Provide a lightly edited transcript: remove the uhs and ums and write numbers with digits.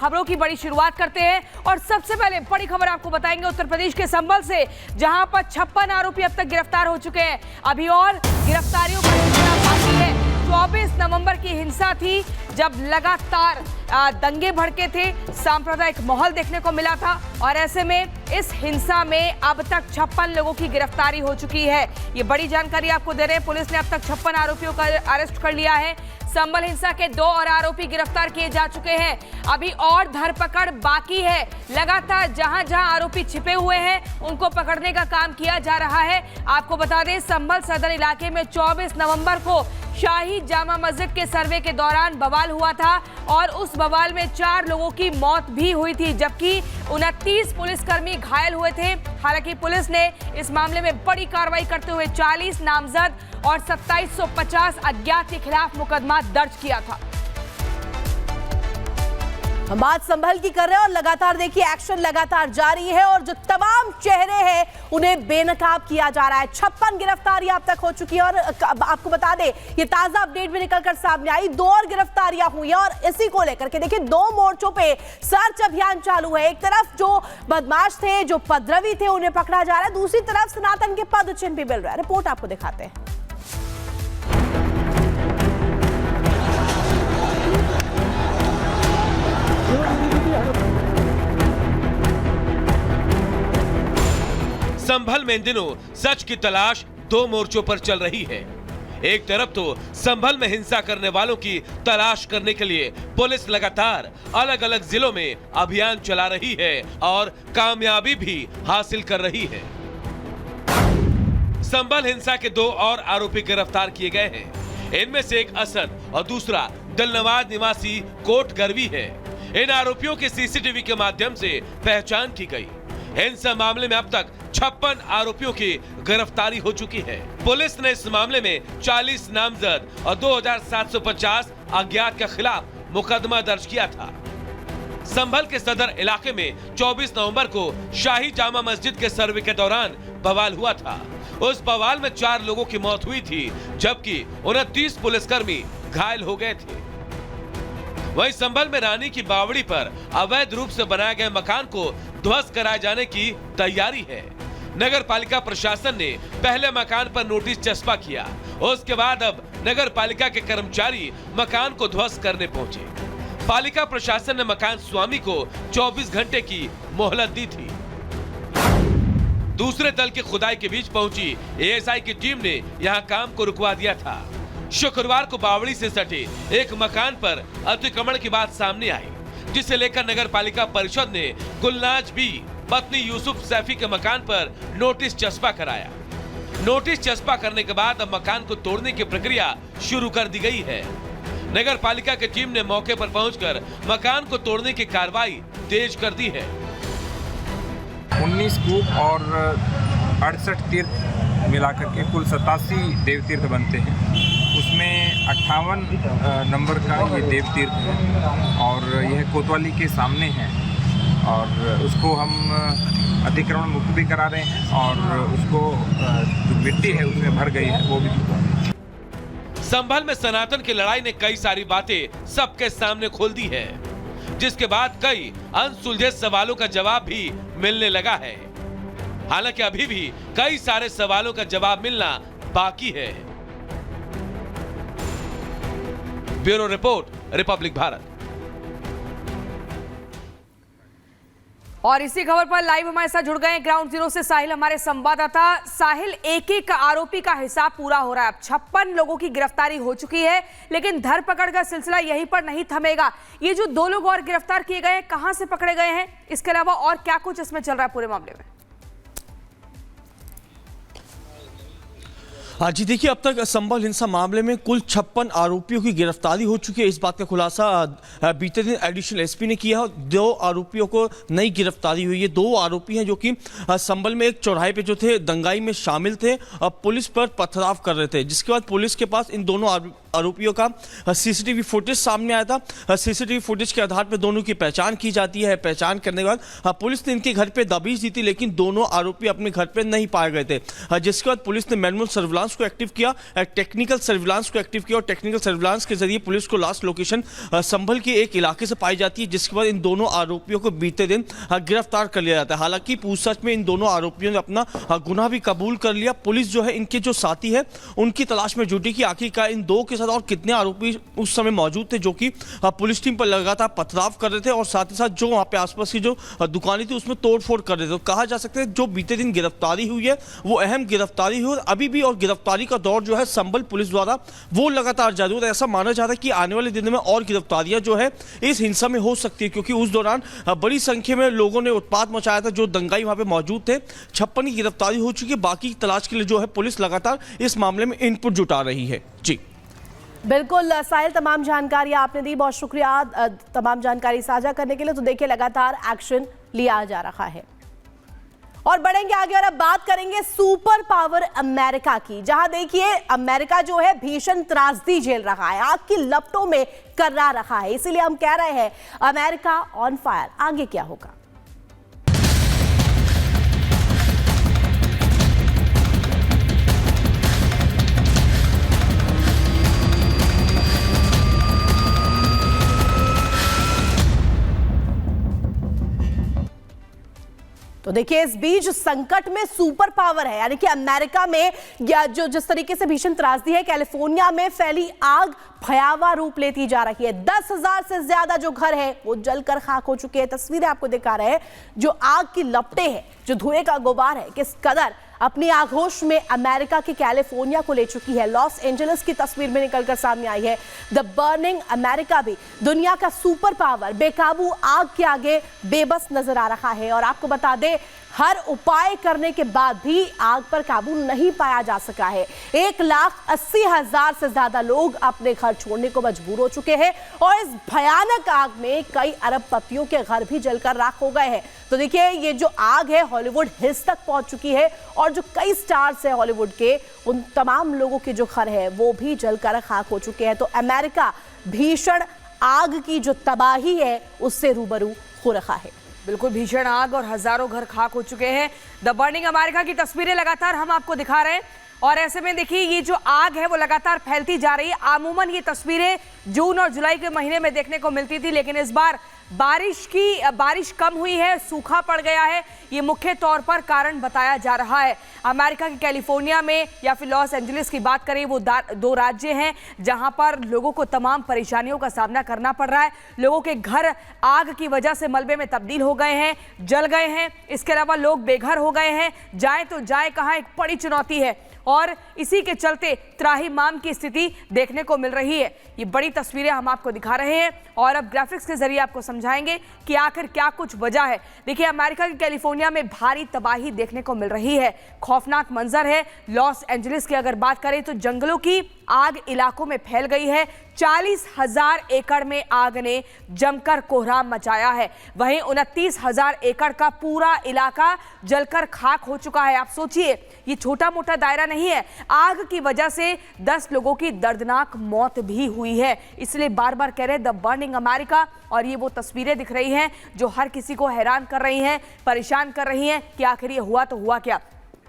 खबरों की बड़ी शुरुआत करते हैं और सबसे पहले बड़ी खबर आपको बताएंगे उत्तर प्रदेश के संभल से, जहां पर 56 आरोपी अब तक गिरफ्तार हो चुके हैं। अभी और गिरफ्तारियों का सिलसिला बाकी है। 24 नवंबर की हिंसा थी जब लगातार दंगे भड़के थे, सांप्रदायिक माहौल देखने को मिला था और ऐसे में इस हिंसा में अब तक 56 लोगों की गिरफ्तारी हो चुकी है। ये बड़ी जानकारी आपको दे रहे हैं। पुलिस ने अब तक 56 आरोपियों का अरेस्ट कर लिया है। संभल हिंसा के 2 और आरोपी गिरफ्तार किए जा चुके हैं। अभी और धरपकड़ बाकी है। लगातार जहां जहां आरोपी छिपे हुए हैं उनको पकड़ने का काम किया जा रहा है। आपको बता दें, संभल सदर इलाके में 24 नवंबर को शाही जामा मस्जिद के सर्वे के दौरान बवाल हुआ था और उस बवाल में 4 लोगों की मौत भी हुई थी, जबकि 29 पुलिसकर्मी घायल हुए थे। हालांकि पुलिस ने इस मामले में बड़ी कार्रवाई करते हुए 40 नामजद और 2750 अज्ञात के खिलाफ मुकदमा दर्ज किया था। हम बात संभल की कर रहे हैं और लगातार देखिए एक्शन लगातार जारी है और जो तमाम चेहरे हैं उन्हें बेनकाब किया जा रहा है। 56 गिरफ्तारियां अब तक हो चुकी है और आपको बता दें ये ताजा अपडेट भी निकलकर सामने आई। 2 और गिरफ्तारियां हुई हैं और इसी को लेकर के देखिए 2 मोर्चों पे सर्च अभियान चालू है। एक तरफ जो बदमाश थे, जो उपद्रवी थे, उन्हें पकड़ा जा रहा है, दूसरी तरफ सनातन के पद चिन्ह भी मिल रहा है। रिपोर्ट आपको दिखाते हैं। संभल में इन दिनों सच की तलाश 2 मोर्चों पर चल रही है। एक तरफ तो संभल में हिंसा करने वालों की तलाश करने के लिए पुलिस लगातार अलग अलग जिलों में अभियान चला रही है और कामयाबी भी हासिल कर रही है। संभल हिंसा के 2 और आरोपी गिरफ्तार किए गए हैं। इनमें से एक असद और दूसरा दिलनवाज निवासी कोट गरवी है। इन आरोपियों की सीसीटीवी के माध्यम से पहचान की गई। हिंसा मामले में अब तक 56 आरोपियों की गिरफ्तारी हो चुकी है। पुलिस ने इस मामले में 40 नामजद और 2750 अज्ञात के खिलाफ मुकदमा दर्ज किया था। संभल के सदर इलाके में 24 नवंबर को शाही जामा मस्जिद के सर्वे के दौरान बवाल हुआ था। उस बवाल में 4 लोगों की मौत हुई थी, जबकि 29 पुलिसकर्मी घायल हो गए थे। वहीं संभल में रानी की बावड़ी पर अवैध रूप से बनाए गए मकान को ध्वस्त कराए जाने की तैयारी है। नगर पालिका प्रशासन ने पहले मकान पर नोटिस चस्पा किया, उसके बाद अब नगर पालिका के कर्मचारी मकान को ध्वस्त करने पहुंचे। पालिका प्रशासन ने मकान स्वामी को 24 घंटे की मोहलत दी थी। दूसरे दल की खुदाई के बीच पहुंची एएसआई की टीम ने यहां काम को रुकवा दिया था। शुक्रवार को बावड़ी से सटे एक मकान पर अतिक्रमण की बात सामने आई, जिसे लेकर नगर पालिका परिषद ने गुलनाज बी पत्नी यूसुफ सैफी के मकान पर नोटिस चस्पा कराया। नोटिस चस्पा करने के बाद अब मकान को तोड़ने की प्रक्रिया शुरू कर दी गई है। नगर पालिका की टीम ने मौके पर पहुंचकर मकान को तोड़ने की कार्रवाई तेज कर दी है। 19 कूप और 68 तीर्थ मिलाकर के कुल 87 देव तीर्थ बनते हैं। उसमें 58 नंबर का ये देव तीर्थ है और यह कोतवाली के सामने है और उसको हम अतिक्रमण मुक्त भी करा रहे हैं और उसको जो मिट्टी है उसमें भर गई है वो भी। संभल में सनातन की लड़ाई ने कई सारी बातें सबके सामने खोल दी है, जिसके बाद कई अनसुलझे सवालों का जवाब भी मिलने लगा है। हालांकि अभी भी कई सारे सवालों का जवाब मिलना बाकी है। Bureau report, Republic Bharat. और इसी खबर पर लाइव हमारे साथ जुड़ गए ग्राउंड जीरो से साहिल, हमारे संवाददाता। साहिल, एक आरोपी का हिसाब पूरा हो रहा है। अब 56 लोगों की गिरफ्तारी हो चुकी है, लेकिन धरपकड़ का सिलसिला यहीं पर नहीं थमेगा। ये जो 2 लोग और गिरफ्तार किए गए हैं, कहां से पकड़े गए हैं, इसके अलावा और क्या कुछ इसमें चल रहा है पूरे मामले में? जी देखिए, अब तक संभल हिंसा मामले में कुल 56 आरोपियों की गिरफ्तारी हो चुकी है। इस बात का खुलासा बीते दिन एडिशनल एसपी ने किया। 2 आरोपियों को नई गिरफ्तारी हुई है। 2 आरोपी हैं जो कि संभल में एक चौराहे पे जो थे दंगाई में शामिल थे और पुलिस पर पथराव कर रहे थे, जिसके बाद पुलिस के पास इन दोनों आरोपियों का सीसीटीवी फुटेज सामने आया था। सीसीटीवी फुटेज के आधार पर दोनों की पहचान की जाती है। पहचान करने के बाद पुलिस ने इनके घर पे दबिश दी थी, लेकिन दोनों आरोपी अपने घर पे नहीं पाए गए थे, जिसके बाद पुलिस ने मैनुअल सर्विलांस को एक्टिव किया, टेक्निकल सर्विलांस को एक्टिव किया और टेक्निकल सर्विलांस के जरिए पुलिस को लास्ट लोकेशन संभल के एक इलाके से पाई जाती है, जिसके बाद इन दोनों आरोपियों को बीते दिन गिरफ्तार कर लिया जाता है। हालांकि पूछताछ में इन दोनों आरोपियों ने अपना गुनाह भी कबूल कर लिया। पुलिस जो है इनके जो साथी है उनकी तलाश में जुटी कि आखिरकार इन दो के साथ और कितने आरोपी उस समय मौजूद थे जो कि पुलिस टीम पर लगातार पथराव कर रहे थे और साथ ही साथ जो वहां पे आसपास की जो दुकानें थी उसमें तोड़फोड़ कर रहे थे। तो कहा जा सकता है जो बीते दिन गिरफ्तारी हुई है वो अहम गिरफ्तारी हुई और अभी भी और गिरफ्तारी का दौर जो है संभल पुलिस द्वारा वो लगातार जारी है। ऐसा माना जाता है कि आने वाले दिनों में और गिरफ्तारियां जो है इस हिंसा में हो सकती है, क्योंकि उस दौरान बड़ी संख्या में लोगों ने उत्पात मचाया था, जो दंगाई वहां पे मौजूद थे। 56 की गिरफ्तारी हो चुकी है। बाकी की तलाश के लिए जो है पुलिस लगातार इस मामले में इनपुट जुटा रही है। जी बिल्कुल साहिल, तमाम जानकारी आपने दी, बहुत शुक्रिया तमाम जानकारी साझा करने के लिए। तो देखिए लगातार एक्शन लिया जा रहा है और बढ़ेंगे आगे और अब बात करेंगे सुपर पावर अमेरिका की, जहां देखिए अमेरिका जो है भीषण त्रासदी झेल रहा है, आग की लपटों में कर्रा रहा है। इसीलिए हम कह रहे हैं अमेरिका ऑन फायर। आगे क्या होगा? तो देखिए इस बीच संकट में सुपर पावर है, यानी कि अमेरिका में या जो जिस तरीके से भीषण त्रासदी है, कैलिफोर्निया में फैली आग भयावह रूप लेती जा रही है। 10,000 से ज्यादा जो घर है वो जलकर खाक हो चुके हैं। तस्वीरें आपको दिखा रहे हैं, जो आग की लपटें हैं, जो धुएं का गुबार है, किस कदर अपनी आगोश में अमेरिका के कैलिफोर्निया को ले चुकी है। लॉस एंजलिस की तस्वीर में निकलकर सामने आई है। द बर्निंग अमेरिका भी दुनिया का सुपर पावर बेकाबू आग के आगे बेबस नजर आ रहा है। और आपको बता दें, हर उपाय करने के बाद भी आग पर काबू नहीं पाया जा सका है। 1,80,000 से ज्यादा लोग अपने घर छोड़ने को मजबूर हो चुके हैं और इस भयानक आग में कई अरबपतियों के घर भी जलकर राख हो गए हैं। तो देखिए ये जो आग है हॉलीवुड हिल्स तक पहुंच चुकी है और जो कई स्टार्स हैं हॉलीवुड के, उन तमाम लोगों के जो घर है वो भी जलकर खाक हो चुके हैं। तो अमेरिका भीषण आग की जो तबाही है उससे रूबरू हो रहा है। बिल्कुल भीषण आग और हजारों घर खाक हो चुके हैं। द बर्निंग अमेरिका की तस्वीरें लगातार हम आपको दिखा रहे हैं और ऐसे में देखिए ये जो आग है वो लगातार फैलती जा रही है। अमूमन ये तस्वीरें जून और जुलाई के महीने में देखने को मिलती थी, लेकिन इस बार बारिश कम हुई है, सूखा पड़ गया है। ये मुख्य तौर पर कारण बताया जा रहा है। अमेरिका के कैलिफोर्निया में या फिर लॉस एंजलिस की बात करें, वो 2 राज्य हैं जहां पर लोगों को तमाम परेशानियों का सामना करना पड़ रहा है। लोगों के घर आग की वजह से मलबे में तब्दील हो गए हैं, जल गए हैं। इसके अलावा लोग बेघर हो गए हैं। जाए तो जाए कहां, एक बड़ी चुनौती है और इसी के चलते त्राहिमाम की स्थिति देखने को मिल रही है। ये बड़ी तस्वीरें हम आपको दिखा रहे हैं और अब ग्राफिक्स के जरिए आपको समझाएंगे कि आखिर क्या कुछ वजह है। देखिए अमेरिका के कैलिफोर्निया में भारी तबाही देखने को मिल रही है। खौफनाक मंजर है। लॉस एंजलिस की अगर बात करें तो जंगलों की आग इलाकों में फैल गई है। 40,000 एकड़ में आग ने जमकर कोहराम मचाया है। वहीं 29,000 एकड़ का पूरा इलाका जलकर खाक हो चुका है। आप सोचिए, ये छोटा मोटा दायरा नहीं है। आग की वजह से 10 लोगों की दर्दनाक मौत भी हुई है। इसलिए बार बार कह रहे हैं द बर्निंग अमेरिका। और ये वो तस्वीरें दिख रही हैं जो हर किसी को हैरान कर रही हैं, परेशान कर रही हैं कि आखिर ये हुआ तो हुआ क्या।